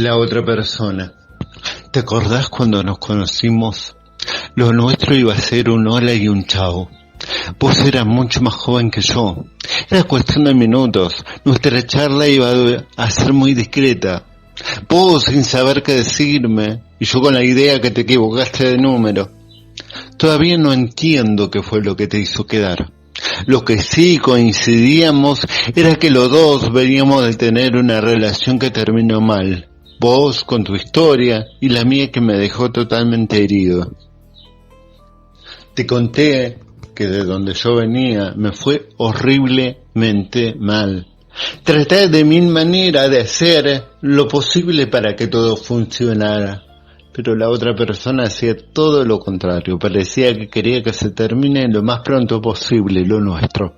La otra persona. ¿Te acordás cuando nos conocimos? Lo nuestro iba a ser un hola y un chao. Vos eras mucho más joven que yo. Era cuestión de minutos. Nuestra charla iba a ser muy discreta. Vos sin saber qué decirme, y yo con la idea que te equivocaste de número. Todavía no entiendo qué fue lo que te hizo quedar. Lo que sí coincidíamos era que los dos veníamos de tener una relación que terminó mal. Vos con tu historia y la mía que me dejó totalmente herido. Te conté que de donde yo venía me fue horriblemente mal. Traté de mil maneras de hacer lo posible para que todo funcionara, pero la otra persona hacía todo lo contrario. Parecía que quería que se termine lo más pronto posible lo nuestro.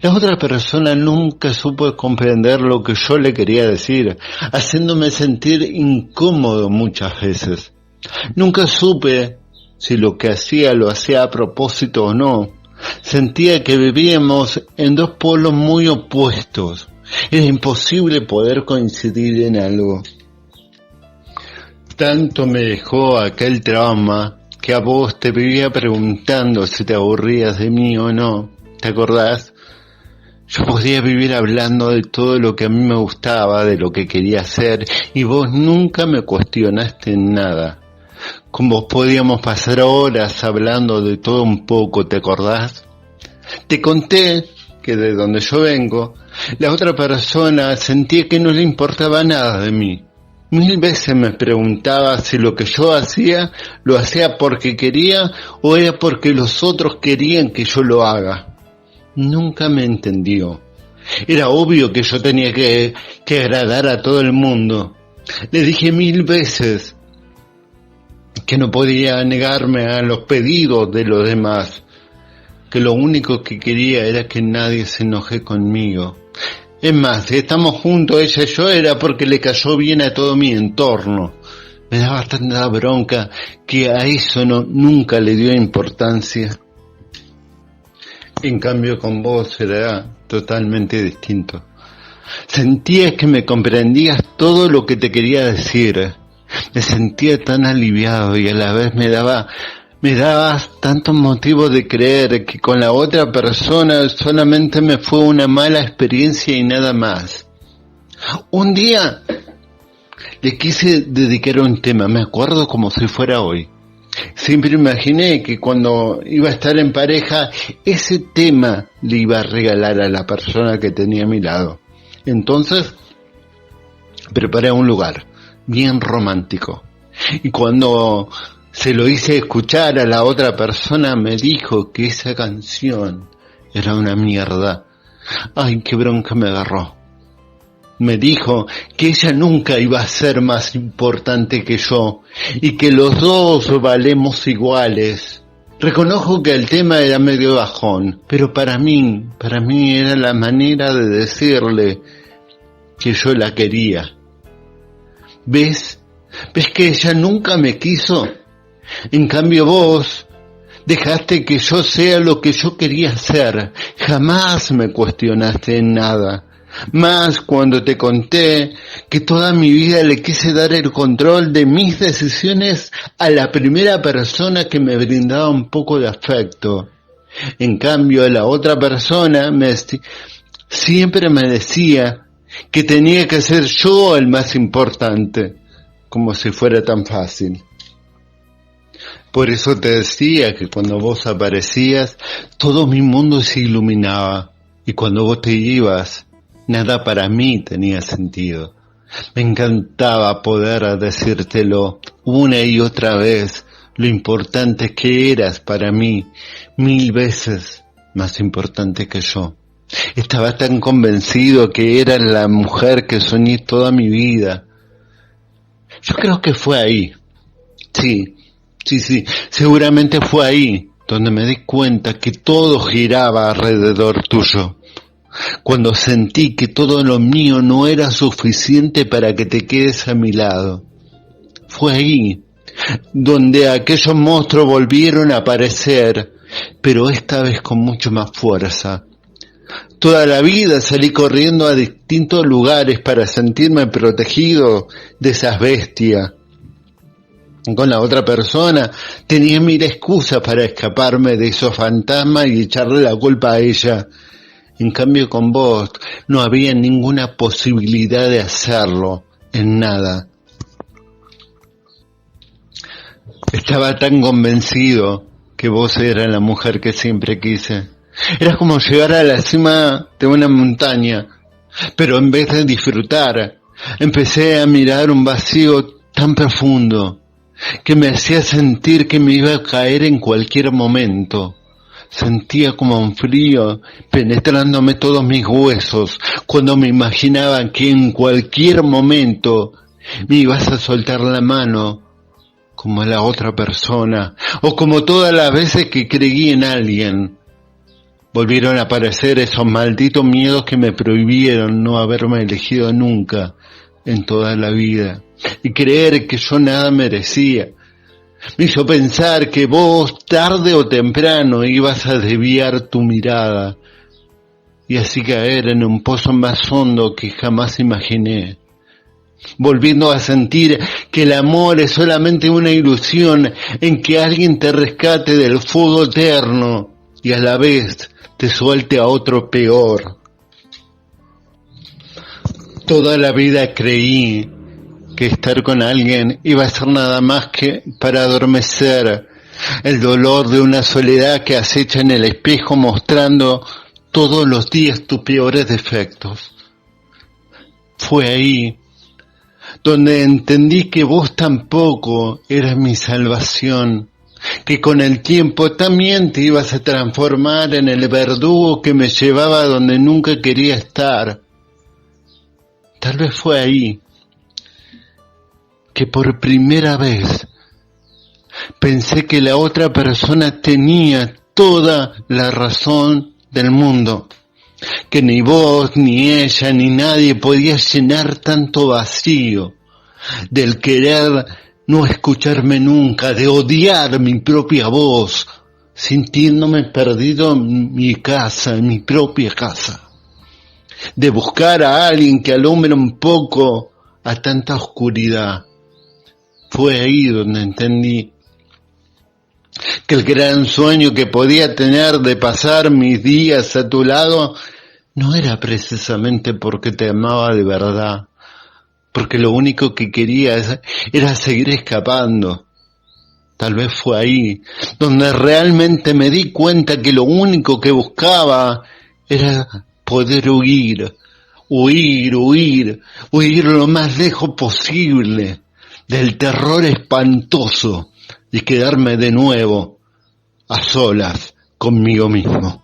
La otra persona nunca supo comprender lo que yo le quería decir, haciéndome sentir incómodo muchas veces. Nunca supe si lo que hacía lo hacía a propósito o no. Sentía que vivíamos en dos polos muy opuestos. Era imposible poder coincidir en algo. Tanto me dejó aquel trauma que a vos te vivía preguntando si te aburrías de mí o no. ¿Te acordás? Yo podía vivir hablando de todo lo que a mí me gustaba, de lo que quería hacer, y vos nunca me cuestionaste en nada. Con vos podíamos pasar horas hablando de todo un poco, ¿te acordás? Te conté que de donde yo vengo, la otra persona sentía que no le importaba nada de mí. 1000 veces me preguntaba si lo que yo hacía, lo hacía porque quería o era porque los otros querían que yo lo haga. Nunca me entendió. Era obvio que yo tenía que agradar a todo el mundo. Le dije 1000 veces que no podía negarme a los pedidos de los demás, que lo único que quería era que nadie se enoje conmigo. Es más, si estamos juntos ella y yo era porque le cayó bien a todo mi entorno. Me daba tanta bronca que a eso nunca le dio importancia. En cambio con vos era totalmente distinto. Sentías que me comprendías todo lo que te quería decir. Me sentía tan aliviado y a la vez me dabas tantos motivos de creer que con la otra persona solamente me fue una mala experiencia y nada más. Un día le quise dedicar un tema, me acuerdo como si fuera hoy. Siempre imaginé que cuando iba a estar en pareja, ese tema le iba a regalar a la persona que tenía a mi lado. Entonces, preparé un lugar bien romántico. Y cuando se lo hice escuchar a la otra persona, me dijo que esa canción era una mierda. Ay, qué bronca me agarró. Me dijo que ella nunca iba a ser más importante que yo y que los dos valemos iguales. Reconozco que el tema era medio bajón, pero para mí era la manera de decirle que yo la quería. ¿Ves que ella nunca me quiso? En cambio vos dejaste que yo sea lo que yo quería hacer. Jamás me cuestionaste en nada. Más cuando te conté que toda mi vida le quise dar el control de mis decisiones a la primera persona que me brindaba un poco de afecto. En cambio, la otra persona siempre me decía que tenía que ser yo el más importante, como si fuera tan fácil. Por eso te decía que cuando vos aparecías, todo mi mundo se iluminaba, y cuando vos te ibas, nada para mí tenía sentido. Me encantaba poder decírtelo una y otra vez, lo importante que eras para mí, 1000 veces más importante que yo. Estaba tan convencido que eras la mujer que soñé toda mi vida. Yo creo que fue ahí. Sí, seguramente fue ahí donde me di cuenta que todo giraba alrededor tuyo. Cuando sentí que todo lo mío no era suficiente para que te quedes a mi lado. Fue ahí donde aquellos monstruos volvieron a aparecer, pero esta vez con mucho más fuerza. Toda la vida salí corriendo a distintos lugares para sentirme protegido de esas bestias. Con la otra persona tenía mil excusas para escaparme de esos fantasmas y echarle la culpa a ella. En cambio con vos no había ninguna posibilidad de hacerlo, en nada. Estaba tan convencido que vos eras la mujer que siempre quise. Eras como llegar a la cima de una montaña, pero en vez de disfrutar, empecé a mirar un vacío tan profundo que me hacía sentir que me iba a caer en cualquier momento. Sentía como un frío penetrándome todos mis huesos cuando me imaginaba que en cualquier momento me ibas a soltar la mano como la otra persona o como todas las veces que creí en alguien. Volvieron a aparecer esos malditos miedos que me prohibieron no haberme elegido nunca en toda la vida y creer que yo nada merecía. Me hizo pensar que vos tarde o temprano ibas a desviar tu mirada y así caer en un pozo más hondo que jamás imaginé, volviendo a sentir que el amor es solamente una ilusión en que alguien te rescate del fuego eterno y a la vez te suelte a otro peor. Toda la vida creí que estar con alguien iba a ser nada más que para adormecer el dolor de una soledad que acecha en el espejo mostrando todos los días tus peores defectos. Fue ahí donde entendí que vos tampoco eras mi salvación, que con el tiempo también te ibas a transformar en el verdugo que me llevaba donde nunca quería estar. Tal vez fue ahí que por primera vez pensé que la otra persona tenía toda la razón del mundo, que ni vos, ni ella, ni nadie podía llenar tanto vacío, del querer no escucharme nunca, de odiar mi propia voz, sintiéndome perdido en mi casa, en mi propia casa, de buscar a alguien que alumbre un poco a tanta oscuridad. Fue ahí donde entendí que el gran sueño que podía tener de pasar mis días a tu lado no era precisamente porque te amaba de verdad, porque lo único que quería era seguir escapando. Tal vez fue ahí donde realmente me di cuenta que lo único que buscaba era poder huir lo más lejos posible del terror espantoso y quedarme de nuevo a solas conmigo mismo.